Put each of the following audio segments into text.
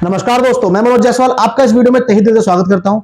नमस्कार दोस्तों, मैं मनोज जायसवाल आपका इस वीडियो में तहे दिल से स्वागत करता हूं।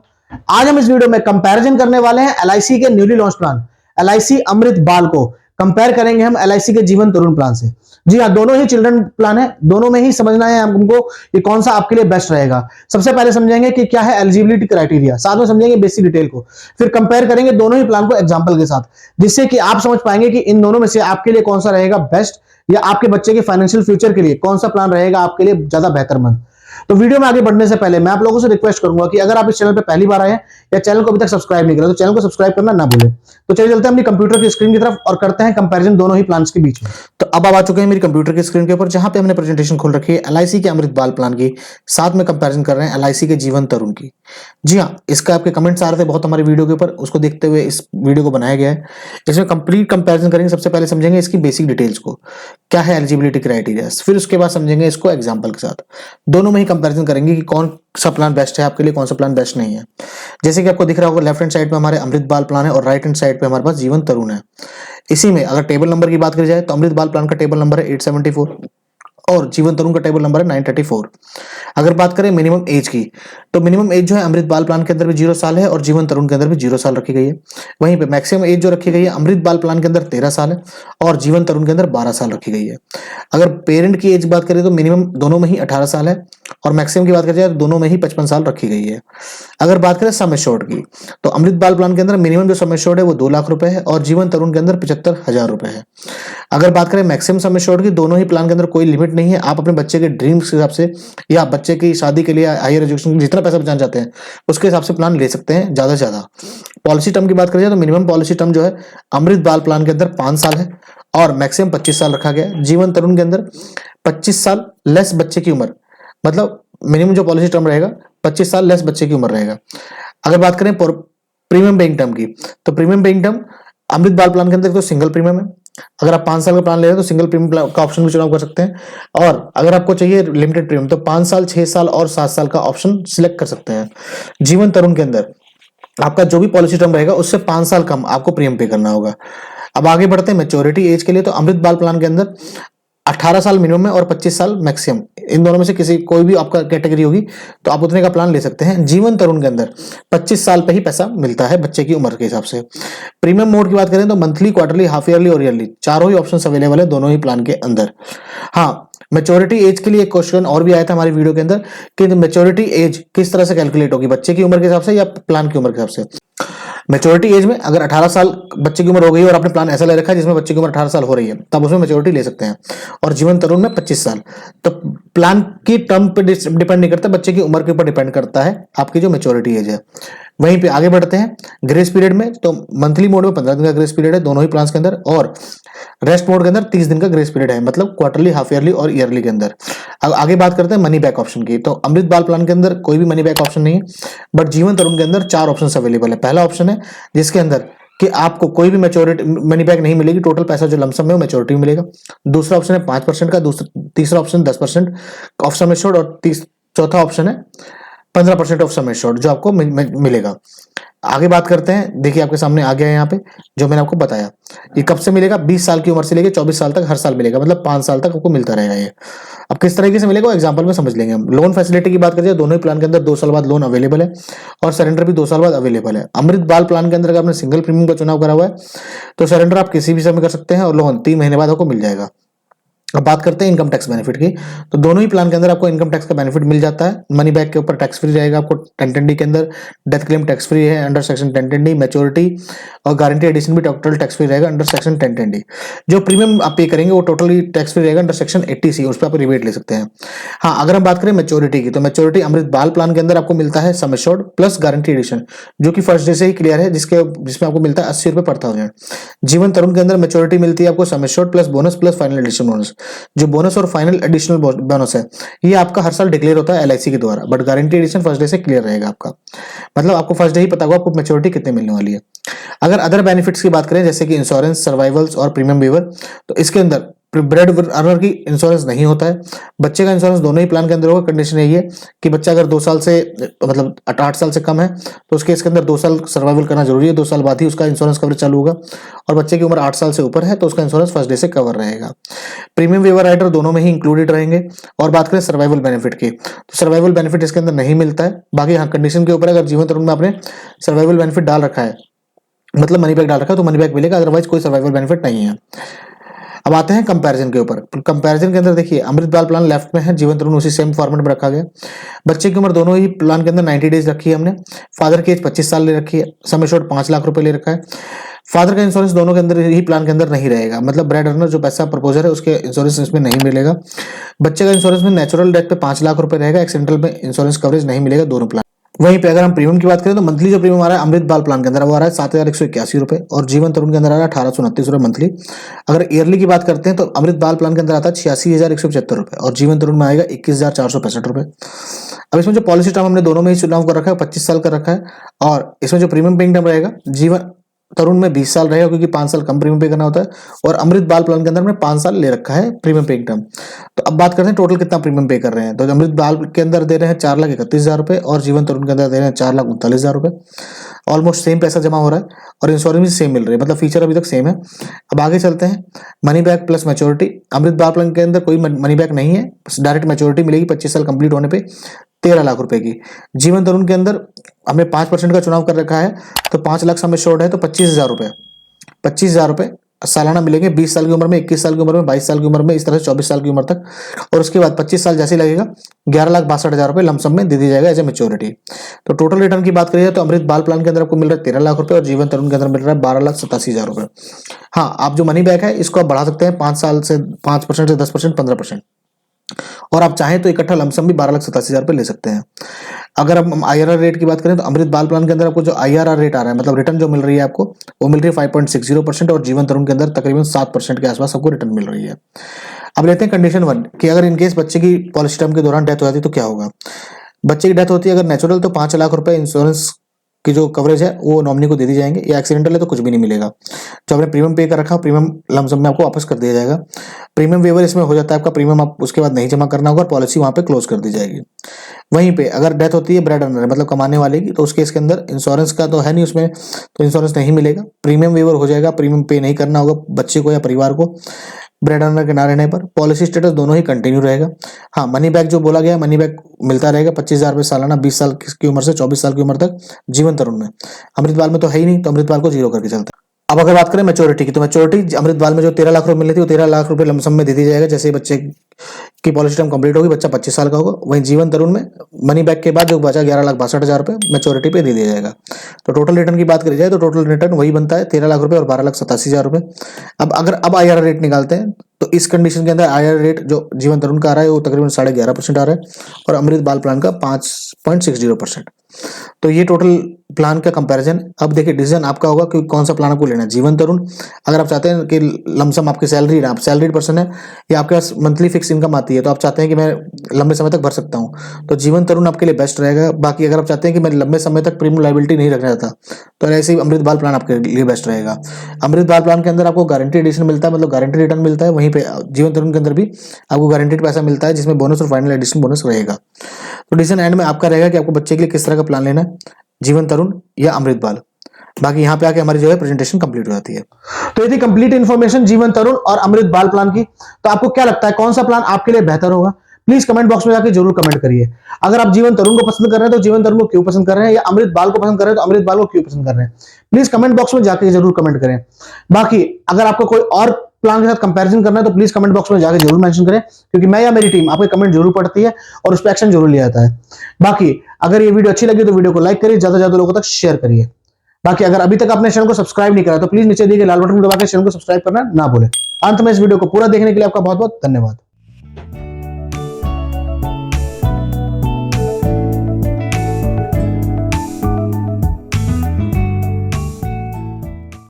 आज हम इस वीडियो में कंपैरिजन करने वाले हैं एलआईसी के न्यूली लॉन्च प्लान एलआईसी अमृत बाल को कंपेयर करेंगे हम एलआईसी के जीवन तरुण प्लान से। जी हां, दोनों ही चिल्ड्रन प्लान है, दोनों में ही समझना है हमको कि कौन सा आपके लिए बेस्ट रहेगा। सबसे पहले समझेंगे कि क्या है एलिजिबिलिटी क्राइटेरिया, साथ में समझेंगे बेसिक डिटेल को, फिर कंपेयर करेंगे दोनों ही प्लान को एग्जांपल के साथ, जिससे कि आप समझ पाएंगे कि इन दोनों में से आपके लिए कौन सा रहेगा बेस्ट, या आपके बच्चे के फाइनेंशियल फ्यूचर के लिए कौन सा प्लान रहेगा आपके लिए ज्यादा बेहतरमंद। तो वीडियो में आगे बढ़ने से पहले मैं आप लोगों से रिक्वेस्ट करूंगा कि अगर आप इस चैनल पे पहली बार आए हैं या चैनल को अभी तक सब्सक्राइब नहीं करा तो चैनल को सब्सक्राइब करना ना भूलें। तो चलिए चलते हैं अपनी कंप्यूटर की स्क्रीन की तरफ और करते हैं कंपैरिजन दोनों ही प्लान्स के बीच में। तो अब आप आ चुके हैं मेरी कंप्यूटर की स्क्रीन के ऊपर, जहां पे हमने प्रेजेंटेशन खोल रखी है एलआईसी के अमृत बाल प्लान की, साथ में कंपैरिजन कर रहे हैं एलआईसी के जीवन तरुण की। जी हाँ, इसका आपके कमेंट्स आ रहे थे बहुत हमारी वीडियो के ऊपर, उसको देखते हुए इस वीडियो को बनाया गया है। इसमें कंप्लीट कंपैरिजन करेंगे। सबसे पहले समझेंगे इसकी बेसिक डिटेल्स को, क्या है एलिजिबिलिटी क्राइटेरिया, फिर उसके बाद समझेंगे इसको एग्जांपल के साथ। दोनों में ही कंपैरिजन करेंगे कि कौन सा प्लान बेस्ट है आपके लिए, कौन सा प्लान बेस्ट नहीं है। जैसे कि आपको दिख रहा होगा, लेफ्ट हैंड साइड पे हमारे अमृत बाल प्लान है और राइट हैंड साइड पे हमारे पास जीवन तरुण है। इसी में अगर टेबल नंबर की बात करी जाए तो अमृत बाल प्लान का टेबल नंबर है 874 और जीवन तरुण का टेबल नंबर है 934। अगर बात करें मिनिमम एज की, तो मिनिमम एज जो है अमृत बाल प्लान के अंदर भी 0 साल है और जीवन तरुण के अंदर भी 0 साल रखी गई है। वहीं पे मैक्सिमम एज जो रखी गई है अमृत बाल प्लान के अंदर 13 साल है और जीवन तरुण के अंदर 12 साल रखी गई है। अगर पेरेंट की एज बात करें तो मिनिमम दोनों में ही 18 साल है और मैक्सिमम की बात करें तो दोनों में ही 55 साल रखी गई है। अगर बात करें सम एश्योर्ड की, तो अमृत बाल प्लान के अंदर मिनिमम जो सम एश्योर्ड है वो 2 लाख रुपए है और जीवन तरुण के अंदर 75,000 रुपए है। अगर बात करें मैक्सिमम सम एश्योर्ड की, दोनों ही प्लान के अंदर कोई लिमिट नहीं है। आप अपने बच्चे के ड्रीम्स के हिसाब से या बच्चे की शादी के लिए, हायर एजुकेशन जितना पैसा बचाना चाहते हैं उसके हिसाब से प्लान ले सकते हैं ज्यादा से ज्यादा। पॉलिसी टर्म की बात करें तो मिनिमम पॉलिसी टर्म जो है अमृत बाल प्लान के अंदर 5 साल है और मैक्सिमम 25 साल रखा गया है। जीवन तरुण के अंदर 25 साल लेस बच्चे की उम्र, मतलब मिनिमम जो पॉलिसी टर्म रहेगा 25 साल लेस बच्चे की उम्र रहेगा। अगर बात करें प्रीमियम पेइंग टर्म की, तो प्रीमियम पेइंग टर्म अमृत बाल प्लान के अंदर तो सिंगल प्रीमियम है। अगर आप 5 साल का प्लान ले रहे हैं तो सिंगल प्रीमियम का ऑप्शन भी चुनाव कर सकते हैं, और अगर आपको चाहिए लिमिटेड प्रीमियम तो 5 साल, 6 साल और 7 साल का ऑप्शन सिलेक्ट कर सकते हैं। जीवन तरुण के अंदर आपका जो भी पॉलिसी टर्म रहेगा उससे 5 साल कम आपको प्रीमियम पे करना होगा। अब आगे बढ़ते हैं मैच्योरिटी एज के लिए, तो अमृत बाल प्लान के अंदर 18 साल मिनिमम है और 25 साल मैक्सिमम। इन दोनों में से किसी कोई भी आपका कैटेगरी होगी तो आप उतने का प्लान ले सकते हैं। जीवन तरुण के अंदर 25 साल पे ही पैसा मिलता है बच्चे की उम्र के हिसाब से। प्रीमियम मोड की बात करें तो मंथली, क्वार्टरली, हाफ ईयरली और ईयरली चारों ही ऑप्शंस अवेलेबल है दोनों ही प्लान के अंदर। हाँ, मैच्योरिटी एज के लिए एक क्वेश्चन और भी आया था हमारी वीडियो के अंदर कि मैच्योरिटी एज किस तरह से कैलकुलेट होगी, बच्चे की उम्र के हिसाब से या प्लान की उम्र के हिसाब से। मैच्योरिटी एज में अगर 18 साल बच्चे की उम्र हो गई और आपने प्लान ऐसा ले रखा है जिसमें बच्चे की उम्र 18 साल हो रही है तब उसमें मैच्योरिटी ले सकते हैं, और जीवन तरुण में 25 साल। तो प्लान की टर्म पे डिपेंड नहीं करता, बच्चे की उम्र के ऊपर डिपेंड करता है आपकी जो मैच्योरिटी एज है। वहीं पे आगे बढ़ते हैं ग्रेस पीरियड में, तो मंथली मोड में 15 दिन का ग्रेस पीरियड है दोनों ही प्लान के अंदर, और रेस्ट मोड के अंदर 30 दिन का ग्रेस पीरियड है, मतलब क्वार्टरली, हाफ ईयरली और ईयरली के अंदर। अब आगे बात करते हैं मनी बैक ऑप्शन की, तो अमृत बाल प्लान के अंदर कोई भी मनी बैक ऑप्शन नहीं है, बट जीवन तरुण के अंदर 4 ऑप्शन अवेलेबल है। पहला ऑप्शन है जिसके अंदर कि आपको कोई भी मैच्योरिटी मनी बैक नहीं मिलेगी, टोटल पैसा जो लमसम है वो मैच्योरिटी में मिलेगा। दूसरा ऑप्शन है 5% का, तीसरा ऑप्शन 10% ऑफ सम एश्योर्ड, और चौथा ऑप्शन है 15% ऑफ सम एश्योर्ड जो आपको मिलेगा। आगे बात करते हैं, देखिए आपके सामने आ गया है यहाँ पे जो मैंने आपको बताया। ये कब से मिलेगा, 20 साल की उम्र से लेकर 24 साल तक हर साल मिलेगा, मतलब 5 साल तक आपको मिलता रहेगा ये। अब किस तरीके से मिलेगा एग्जांपल में समझ लेंगे हम। लोन फैसिलिटी की बात करें, दोनों ही प्लान के अंदर 2 साल बाद लोन अवेलेबल है और सरेंडर भी 2 साल बाद अवेलेबल है। अमृत बाल प्लान के अंदर अगर आपने सिंगल प्रीमियम का चुनाव करा हुआ है तो सरेंडर आप किसी भी समय कर सकते हैं और लोन 3 महीने बाद आपको मिल जाएगा। अब बात करते हैं इनकम टैक्स बेनिफिट की, तो दोनों ही प्लान के अंदर आपको इनकम टैक्स का बेनिफिट मिल जाता है। मनी बैक के ऊपर टैक्स फ्री रहेगा आपको 1010D के अंदर, डेथ क्लेम टैक्स फ्री है अंडर सेक्शन 1010D, मैच्योरिटी और गारंटी एडिशन भी टोटल टैक्स फ्री रहेगा अंडर सेक्शन 1010D। जो प्रीमियम आप पे करेंगे वो टोटली टैक्स फ्री रहेगा अंडर सेक्शन 80C, उस पर आप रिबेट ले सकते हैं। हाँ, अगर हम बात करें मैच्योरिटी की, तो मैच्योरिटी अमृत बाल प्लान के अंदर आपको मिलता है sum assured plus guarantee addition, जो कि फर्स्ट डे से ही क्लियर है, जिसमें आपको मिलता है 80 रुपए पर 1000। जीवन तरुण के अंदर मैच्योरिटी मिलती है आपको sum assured plus bonus plus final addition bonus. जो बोनस और फाइनल एडिशनल बोनस है ये आपका हर साल डिक्लेयर होता है एलआईसी के द्वारा, but guarantee addition first day से क्लियर रहेगा आपका, मतलब आपको फर्स्ट डे ही पता होगा आपको मैच्योरिटी कितने मिलने वाली है। अगर अदर बेनिफिट्स की बात करें जैसे कि इंश्योरेंस, सर्वाइवल्स और प्रीमियम वेवर, तो इसके अंदर ब्रेड अर्नर की इंश्योरेंस नहीं होता है, बच्चे का इंश्योरेंस दोनों ही प्लान के अंदर होगा। कंडीशन यही है कि बच्चा अगर 2 साल से मतलब 8 साल से कम है तो उसके इसके अंदर 2 साल सर्वाइवल करना जरूरी है, 2 साल बाद ही उसका इंश्योरेंस कवरेज चालू होगा। और बच्चे की उम्र 8 साल से ऊपर है तो उसका इंश्योरेंस फर्स्ट डे से कवर रहेगा। प्रीमियम वेवर राइडर दोनों में ही इंक्लूडेड रहेंगे। और बात करें सर्वाइवल बेनिफिट की, तो सर्वाइवल बेनिफिट इसके अंदर नहीं मिलता है। बाकी हाँ, कंडीशन के ऊपर अगर जीवन तरुण में आपने सर्वाइवल बेनिफिट डाल रखा है, मतलब मनी बैक डाल रखा है, तो मनी बैक मिलेगा, अदरवाइज कोई सर्वाइवल बेनिफिट नहीं है। अब आते हैं कंपैरिजन के ऊपर। कंपैरिजन के अंदर देखिए, अमृत बाल प्लान लेफ्ट में है, जीवन तरुण उसी सेम फॉर्मेट में रखा गया। बच्चे की उम्र दोनों ही प्लान के अंदर 90 डेज रखी है हमने। फादर की एज 25 साल ले रखी है। सम एश्योर्ड 5 लाख रुपए ले रखा है। फादर का इंश्योरेंस दोनों के अंदर ही प्लान के अंदर नहीं रहेगा, मतलब ब्रेड अर्नर जो पैसा प्रपोजर है उसके इंश्योरेंस इसमें नहीं मिलेगा। बच्चे का इंश्योरेंस में नेचुरल डेथ पे 5 लाख रुपए रहेगा, एक्सीडेंटल में इंश्योरेंस कवरेज नहीं मिलेगा दोनों प्लान। वहीं पे अगर हम प्रीमियम की बात करें तो मंथली जो प्रीमियम आ रहा है अमृत बाल प्लान के अंदर वो आ रहा है 7,181 रुपए, और जीवन तरुण के अंदर आ रहा है 1,829 रुपए मंथली। अगर ईयरली की बात करते हैं तो अमृत बाल प्लान के अंदर आता है 86,175 रुपए, और जीवन तरुण में आएगा 21,465 रुपए। अब इसमें जो पॉलिसी टर्म हमने दोनों में ही चुनाव कर रखा है 25 साल का रखा है, और इसमें जो प्रीमियम पेइंग टर्म रहेगा जीवन तरुण में 20 साल रहेगा, क्योंकि 5 साल कम प्रीमियम पे करना होता है, और अमृत बाल प्लान के अंदर में 5 साल ले रखा है प्रीमियम पेइंग टर्म। तो अब बात करते हैं टोटल कितना प्रीमियम पे कर रहे हैं। तो अमृत बाल के अंदर दे रहे हैं 4,31,000 रुपए, और जीवन तरुण के अंदर दे रहे हैं 4,39,000 रुपए। ऑलमोस्ट सेम पैसा जमा हो रहा है, और इंश्योरेंस भी सेम मिल रही है, मतलब फीचर अभी तक सेम है। अब आगे चलते हैं, मनी बैक प्लस मैच्योरिटी। अमृत बाल प्लान के अंदर कोई मनी बैक नहीं है, डायरेक्ट मैच्योरिटी मिलेगी 25 साल कंप्लीट होने पे 13 लाख रुपए की। जीवन तरुण के अंदर हमने 5% का चुनाव कर रखा है, तो 5 लाख सम एश्योर्ड है, तो 25,000 रुपए 25,000 रुपए सालाना मिलेंगे 20 साल की उम्र में, 21 साल की उम्र में, 22 साल की उम्र में, इस तरह से 24 साल की उम्र तक। और उसके बाद 25 साल जैसे लगेगा 11,62,000 रुपए लमसम में दे दी जाएगा एज ए मेच्योरिटी। तो टोटल रिटर्न की बात करिए तो अमृत बाल प्लान के अंदर आपको मिल रहा है 13 लाख रुपए, और जीवन तरुण के अंदर मिल रहा है 12,87,000 रुपए। हाँ, आप जो मनी बैक है इसको आप बढ़ा सकते हैं 5 साल से 5% से 10%, 15%, और आप चाहें तो इकट्ठा लमसम भी 12,87,000 रुपए ले सकते हैं। अगर हम IRR रेट की बात करें तो अमृत बाल प्लान के अंदर आपको जो IRR रेट आ रहा है, मतलब रिटर्न जो मिल रही है आपको, वो मिल रही है 5.60%, और जीवन तरुण के अंदर तकरीबन 7% के आसपास आपको रिटर्न मिल रही है। अब लेते हैं कंडीशन 1 कि अगर इनकेस बच्चे की पॉलिसी टर्म के दौरान डेथ हो जाती है तो क्या होगा। बच्चे की डेथ होती है अगर नेचुरल, तो 5 लाख रुपए इंश्योरेंस की जो कवरेज है वो नॉमिनी को दे दी जाएंगे, या एक्सीडेंटल है तो कुछ भी नहीं मिलेगा। जो आपने प्रीमियम पे कर रखा है प्रीमियम लमसम में आपको वापस कर दिया जाएगा। प्रीमियम वेवर इसमें हो जाता है आपका, प्रीमियम आप उसके बाद नहीं जमा करना होगा, और पॉलिसी वहां पे क्लोज कर दी जाएगी। वहीं पे अगर डेथ होती है ब्रेड अर्नर मतलब कमाने वाले की, तो उस केस के अंदर इंश्योरेंस का तो है नहीं उसमें, तो इंश्योरेंस नहीं मिलेगा। प्रीमियम वेवर हो जाएगा, प्रीमियम पे नहीं करना होगा बच्चे को या परिवार को ब्रेड अर्नर के ना रहने पर। पॉलिसी स्टेटस दोनों ही कंटिन्यू रहेगा। हाँ, मनी बैक जो बोला गया मनी बैक मिलता रहेगा 25,000 रुपए सालाना 20 साल की उम्र से 24 साल की उम्र तक जीवन तरुण में। अमृत बाल में तो है ही नहीं, तो अमृत बाल को 0 करके चलता है। अब अगर बात करें मैच्योरिटी की, तो मैच्योरिटी अमृत बाल में जो 13 लाख रुपए मिली थी वो 13 लाख रुपए लमसम में दे दी जाएगा जैसे ही बच्चे की पॉलिसी टर्म कंप्लीट होगी, बच्चा 25 साल का होगा। वहीं जीवन तरुण में मनी बैक के बाद जो बचा 11,62,000 रुपए मैच्योरिटी पे दे दिया जाएगा। तो टोटल रिटर्न की बात करी जाए तो टोटल रिटर्न वही बनता है 13 लाख रुपए और 12,87,000 रुपए। अब IRR रेट निकालते हैं, तो इस कंडीशन के अंदर IRR रेट जो जीवन तरुण का आ रहा है वो तकरीबन 11.5% आ रहा है, और अमृत बाल प्लान का 5.60%। तो ये टोटल प्लान का कंपैरिजन। अब देखिए डिसीजन आपका होगा कि कौन सा प्लान आपको लेना है। जीवन तरुण अगर आप चाहते हैं कि लमसम आपकी सैलरी है, आप सैलरीड पर्सन है या आपके पास मंथली फिक्स इनकम आती है, तो आप चाहते हैं कि मैं लंबे समय तक भर सकता हूं, तो जीवन तरुण आपके लिए बेस्ट रहेगा। बाकी अगर आप चाहते हैं कि मैं लंबे समय तक प्रीमियम लायबिलिटी नहीं रखना चाहता, तो ऐसे ही अमृत बाल प्लान आपके लिए बेस्ट रहेगा। अमृत बाल प्लान के अंदर आपको गारंटी एडिशन मिलता है, मतलब गारंटी रिटर्न मिलता है। वहीं पे जीवन तरुण के अंदर भी आपको गारंटीड पैसा मिलता है, जिसमें बोनस और फाइनल एडिशन बोनस रहेगा। तो डिसीजन एंड में आपका रहेगा कि आपको बच्चे के लिए किस तरह का प्लान लेना है, जीवन तरुण या अमृत बाल। बाकी यहाँ पे आके हमारी जो है प्रेजेंटेशन कंप्लीट हो जाती है। तो ये थी कंप्लीट इन्फॉर्मेशन जीवन तरुण और अमृत बाल प्लान की। तो आपको क्या लगता है कौन सा प्लान आपके लिए बेहतर होगा, प्लीज कमेंट बॉक्स में जाके जरूर कमेंट करिए। अगर आप जीवन तरुण को पसंद कर रहे हैं तो जीवन तरुण को क्यों पसंद कर रहे हैं, या अमृत बाल को पसंद कर रहे हैं तो अमृत बाल को क्यों पसंद कर रहे हैं, प्लीज कमेंट बॉक्स में जाके जरूर कमेंट करें। बाकी अगर आपको कोई और प्लान के साथ कंपैरिजन करना है तो प्लीज कमेंट बॉक्स में जाके जरूर मेंशन करें, क्योंकि मैं या मेरी टीम आपके कमेंट जरूर पढ़ती है और उस पर एक्शन जरूर लिया जाता है। बाकी अगर ये वीडियो अच्छी लगी तो वीडियो को लाइक करिए, ज्यादा से ज्यादा लोगों तक शेयर करिए। बाकी अगर अभी तक आपने चैनल को सब्सक्राइब नहीं करा तो प्लीज नीचे दिए गए लाल बटन को दबा के चैनल को सब्सक्राइब करना ना भूलें। अंत में इस वीडियो को पूरा देखने के लिए आपका बहुत बहुत धन्यवाद।